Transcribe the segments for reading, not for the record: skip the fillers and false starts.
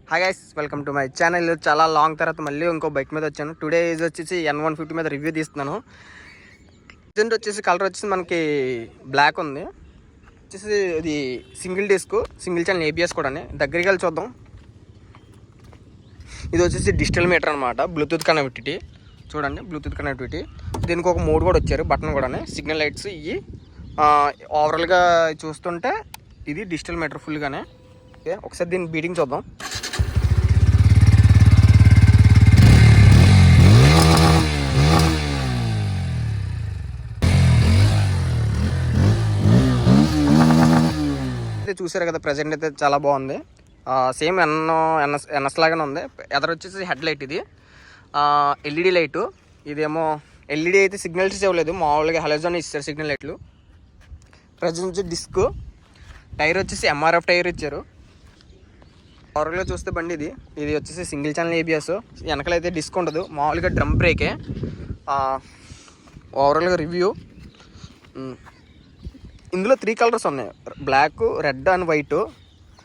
Hi guys, welcome to my channel. చాలా long తర్వాత మళ్ళీ ఇంకో బైక్ మీద వచ్చాను. టుడే ఈజ్ వచ్చేసి N150 మీద రివ్యూ తీస్తున్నాను. ప్రజెంట్ వచ్చేసి కలర్ వచ్చేసి మనకి బ్లాక్ ఉంది. వచ్చేసి ఇది single disc, single channel ABS కూడా. దగ్గరికి వెళ్ళి చూద్దాం. ఇది వచ్చేసి డిజిటల్ మీటర్ అనమాట, బ్లూటూత్ కనెక్టివిటీ. చూడండి, బ్లూటూత్ కనెక్టివిటీ. దీనికి ఒక మోడ్ కూడా వచ్చారు, బటన్ కూడా, సిగ్నల్ లైట్స్ ఇవి. ఓవరాల్గా చూస్తుంటే ఇది డిజిటల్ మీటర్ ఫుల్గానే. ఓకే, ఒకసారి దీన్ని బీటింగ్ చూద్దాం. చూసారు కదా, ప్రజెంట్ అయితే చాలా బాగుంది. సేమ్ ఎన్ఎస్ లాగానే ఉంది. ఎదర వచ్చేసి హెడ్ లైట్, ఇది LED లైటు. ఇదేమో LED అయితే సిగ్నల్స్ ఇవ్వలేదు, మామూలుగా హలోజన్ ఇస్తారు సిగ్నల్ లైట్లు. ప్రజెంట్ వచ్చి డిస్క్. టైర్ వచ్చేసి MRF టైర్ ఇచ్చారు. ఓవరాల్గా చూస్తే బండి ఇది వచ్చేసి సింగిల్ ఛానల్ ABS. వెనకలైతే డిస్క్ ఉండదు, మామూలుగా డ్రమ్ బ్రేకే. ఓవరాల్గా రివ్యూ. ఇందులో 3 కలర్స్ ఉన్నాయి, బ్లాక్, రెడ్ అండ్ వైట్.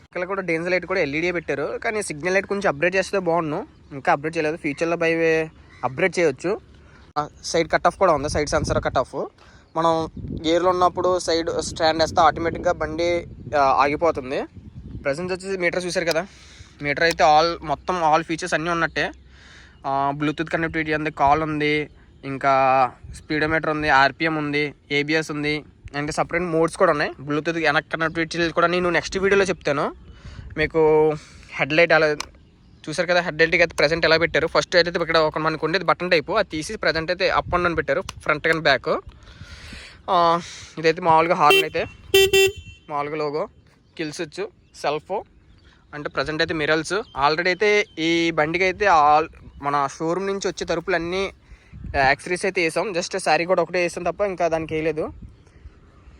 ఇక్కడ కూడా డేంజర్ లైట్ కూడా LED పెట్టారు, కానీ సిగ్నల్ లైట్ కొంచెం అప్గ్రేడ్ చేస్తే బాగుండు. ఇంకా అప్గ్రేడ్ చేయలేదు, ఫ్యూచర్లో బైవే అప్గ్రేడ్ చేయొచ్చు. సైడ్ కట్ ఆఫ్ కూడా ఉంది, సైడ్ సెన్సర్ కట్ ఆఫ్. మనం గేర్లో ఉన్నప్పుడు సైడ్ స్టాండ్ వేస్తే ఆటోమేటిక్గా బండి ఆగిపోతుంది. ప్రజెంట్ వచ్చేసి మీటర్ చూసారు కదా, మీటర్ అయితే మొత్తం ఆల్ ఫీచర్స్ అన్నీ ఉన్నట్టే. బ్లూటూత్ కనెక్టివిటీ ఉంది, కాల్ ఉంది, ఇంకా స్పీడోమీటర్ ఉంది, RPM ఉంది, ABS ఉంది, ఇంకా సపరేట్ మోడ్స్ కూడా ఉన్నాయి. బ్లూటూత్ వెనక్ కనెక్టివిటీ కూడా నేను నెక్స్ట్ వీడియోలో చెప్తాను మీకు. హెడ్ లైట్ అలా చూసారు కదా, హెడ్ లైట్కి అయితే ప్రజెంట్ ఎలా పెట్టారు. ఫస్ట్ అయితే ఇక్కడ ఒక మనకు ఉండేది బటన్ టైపు, అది తీసి ప్రజెంట్ అయితే అప్ అండ్ డౌన్ పెట్టారు, ఫ్రంట్ అండ్ బ్యాక్. ఇదైతే మామూలుగా హార్న్ అయితే మామూలుగా లోగో, కిల్ స్విచ్, సెల్ఫ్, అంటే ప్రజెంట్ అయితే మిరల్స్. ఆల్రెడీ అయితే ఈ బండికి అయితే మన షోరూమ్ నుంచి వచ్చే తరుపులన్నీ యాక్సరీస్ అయితే వేసాం. జస్ట్ శారీ కూడా ఒకటే వేసాం తప్ప ఇంకా దానికి వేయలేదు.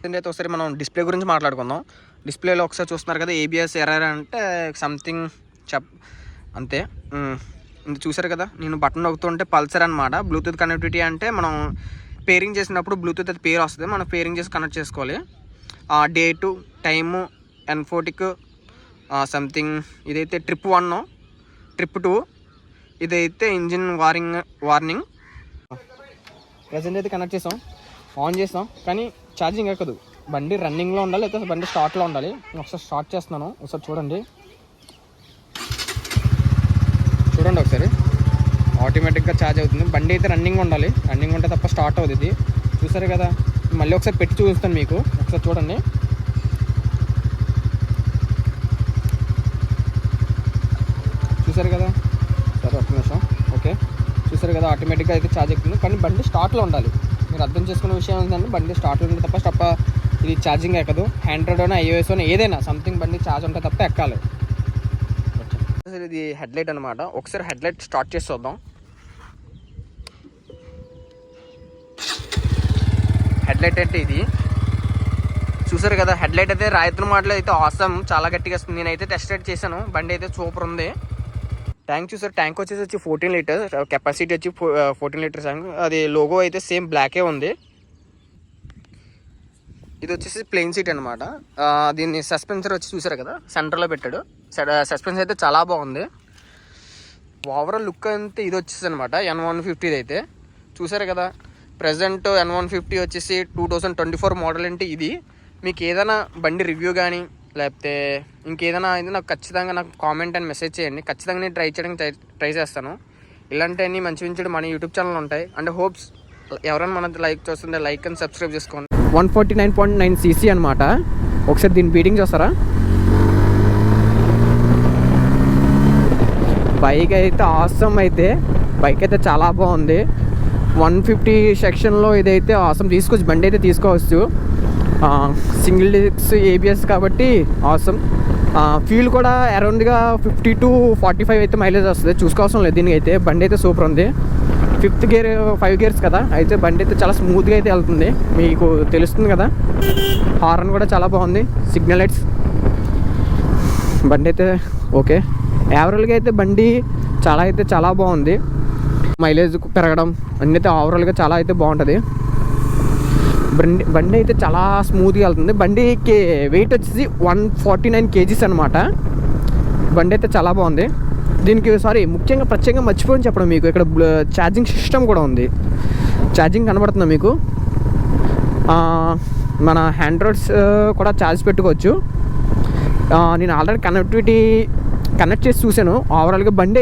అయితే ఒకసారి మనం డిస్ప్లే గురించి మాట్లాడుకుందాం. డిస్ప్లేలో ఒకసారి చూస్తున్నారు కదా, ABS ఎర్రర్ అంటే సంథింగ్ అంతే. చూసారు కదా, నేను బటన్ నొక్కుతుంటే పల్సర్ అనమాట. బ్లూటూత్ కనెక్టివిటీ అంటే మనం పేరింగ్ చేసినప్పుడు బ్లూటూత్ అయితే పేరు వస్తుంది, మనం పేరింగ్ చేసి కనెక్ట్ చేసుకోవాలి. డేటు, టైము, ఎన్ఫోటిక్ సంథింగ్. ఇదైతే ట్రిప్ 1, ట్రిప్ 2. ఇదైతే ఇంజిన్ వార్నింగ్. ప్రజెంట్ అయితే కనెక్ట్ చేసాం, ఆన్ చేసాం, కానీ ఛార్జింగ్ ఎక్కదు. బండి రన్నింగ్లో ఉండాలి, లేకపోతే బండి స్టార్ట్లో ఉండాలి. నేను ఒకసారి స్టార్ట్ చేస్తున్నాను, ఒకసారి చూడండి. ఒకసారి ఆటోమేటిక్గా ఛార్జ్ అవుతుంది. బండి అయితే రన్నింగ్ ఉండాలి, రన్నింగ్ ఉంటే తప్ప స్టార్ట్ అవుతుంది. చూసారు కదా, మళ్ళీ ఒకసారి పెట్టి చూపిస్తాను మీకు, ఒకసారి చూడండి. చూసారు కదా, సరే ఒక్క నిమిషం. ఓకే, చూసారు కదా, ఆటోమేటిక్గా అయితే ఛార్జ్ అవుతుంది, కానీ బండి స్టార్ట్లో ఉండాలి. మీరు అర్థం చేసుకునే విషయం ఏంటంటే బండి స్టార్ట్లో ఉంటే తప్ప ఇది ఛార్జింగ్ ఎక్కదు. ఆండ్రాయిడ్ అయినా iOS అయినా ఏదైనా సంథింగ్ బండి ఛార్జ్ ఉంటే తప్ప ఎక్కాలి. ఇది హెడ్ లైట్ అనమాట. ఒకసారి హెడ్ లైట్ స్టార్ట్ చేసి చూద్దాం. హెడ్ లైట్ అంటే ఇది చూసారు కదా, హెడ్ లైట్ అయితే రాయత్న మోడల్ అయితే ఆసమ్, చాలా గట్టిగా వస్తుంది. నేనైతే టెస్ట్ రైడ్ చేశాను, బండి అయితే సూపర్ ఉంది. ట్యాంక్ చూసారు, ట్యాంక్ వచ్చి 14 లీటర్స్, కెపాసిటీ వచ్చి 14 లీటర్స్ ట్యాంక్. అది లోగో అయితే సేమ్ బ్లాకే ఉంది. ఇది వచ్చేసి ప్లెయిన్ సీట్ అనమాట. దీన్ని సస్పెన్సర్ వచ్చి చూసారు కదా, సెంటర్లో పెట్టాడు. సస్పెన్సర్ అయితే చాలా బాగుంది. ఓవరాల్ లుక్ అయితే ఇది వచ్చేసి అనమాట N150 అయితే. చూసారు కదా, ప్రజెంట్ N150 వచ్చేసి 2024 మోడల్ అంటే ఇది. మీకు ఏదైనా బండి రివ్యూ కానీ లేకపోతే ఇంకేదైనా అయితే నాకు ఖచ్చితంగా నాకు కామెంట్ అని మెసేజ్ చేయండి. ఖచ్చితంగా నేను ట్రై చేయడానికి ట్రై చేస్తాను. ఇలాంటివన్నీ మంచి మన యూట్యూబ్ ఛానల్ ఉంటాయి. అండ్ హోప్స్ ఎవరైనా మన లైక్ చూస్తుంటే లైక్ అండ్ సబ్స్క్రైబ్ చేసుకోండి. 149.9 cc అనమాట. ఒకసారి దీన్ని బీటింగ్ చూస్తారా. బైక్ అయితే ఆసమ్, అయితే బైక్ అయితే చాలా బాగుంది. 150 సెక్షన్లో ఇదైతే ఆసమ్ తీసుకోవచ్చు, బండి అయితే తీసుకోవచ్చు. సింగిల్ డిస్క్ ABS కాబట్టి ఆసమ్. ఫ్యూల్ కూడా అరౌండ్గా 50 to 45 అయితే మైలేజ్ వస్తుంది, చూసుకోవాల్సిన లేదు. దీనికి అయితే బండి అయితే సూపర్ ఉంది. 5th గేర్, 5 గేర్స్ కదా, అయితే బండి అయితే చాలా స్మూత్గా అయితే వెళ్తుంది, మీకు తెలుస్తుంది కదా. హార్న్ కూడా చాలా బాగుంది, సిగ్నల్ లైట్స్. బండి అయితే ఓకే, యావరేజ్గా అయితే బండి చాలా బాగుంది. మైలేజ్ పెరగడం అన్నీ అయితే ఓవరాల్గా చాలా అయితే బాగుంటుంది. బండి అయితే చాలా స్మూత్గా వెళ్తుంది. బండికి వెయిట్ వచ్చేసి 149 kgs అనమాట. బండి అయితే చాలా బాగుంది. దీనికి ముఖ్యంగా ప్రత్యేకంగా మర్చిపోయి చెప్పడం, మీకు ఇక్కడ ఛార్జింగ్ సిస్టమ్ కూడా ఉంది. ఛార్జింగ్ కనబడుతుందా మీకు? మన హ్యాండ్రాయిడ్స్ కూడా ఛార్జ్ పెట్టుకోవచ్చు. నేను ఆల్రెడీ కనెక్ట్ చేసి చూశాను. ఓవరాల్గా బండి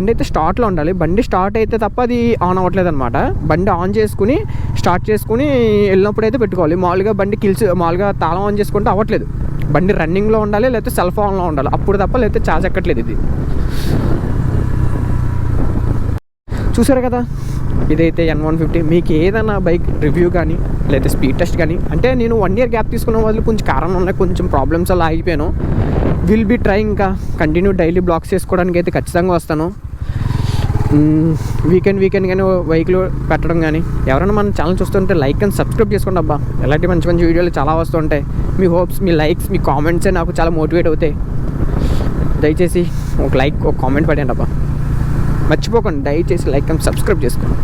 అయితే స్టార్ట్లో ఉండాలి. బండి స్టార్ట్ అయితే తప్ప అది ఆన్ అవ్వట్లేదు అనమాట. బండి ఆన్ చేసుకుని స్టార్ట్ చేసుకుని వెళ్ళినప్పుడు అయితే పెట్టుకోవాలి. మామూలుగా బండి మామూలుగా తాళం ఆన్ చేసుకుంటే అవ్వట్లేదు. బండి రన్నింగ్లో ఉండాలి, లేకపోతే సెల్ ఫోన్లో ఉండాలి, అప్పుడు తప్ప లేకపోతే ఛార్జ్ ఎక్కట్లేదు. ఇది చూసారు కదా, ఇదైతే N150. మీకు ఏదైనా బైక్ రివ్యూ కానీ లేకపోతే స్పీడ్ టెస్ట్ కానీ, అంటే నేను 1 year గ్యాప్ తీసుకున్న వాళ్ళు కొంచెం కారణం ఉన్నాయి, కొంచెం ప్రాబ్లమ్స్ అలా ఆగిపోయాను. విల్ బీ ట్రై ఇంకా కంటిన్యూ డైలీ బ్లాగ్స్ చేసుకోవడానికి అయితే ఖచ్చితంగా వస్తాను. వీకెండ్ కానీ బైక్లో పెట్టడం కానీ. ఎవరైనా మన ఛానల్ చూస్తుంటే లైక్ అండ్ సబ్స్క్రైబ్ చేసుకోండి అబ్బా. ఇలాంటి మంచి మంచి వీడియోలు చాలా వస్తుంటాయి. మీ హోప్స్, మీ లైక్స్, మీ కామెంట్సే నాకు చాలా మోటివేట్ అవుతాయి. దయచేసి ఒక లైక్, ఒక కామెంట్ పడండి అబ్బా. మర్చిపోకండి, దయచేసి లైక్ అండ్ సబ్స్క్రైబ్ చేసుకోండి.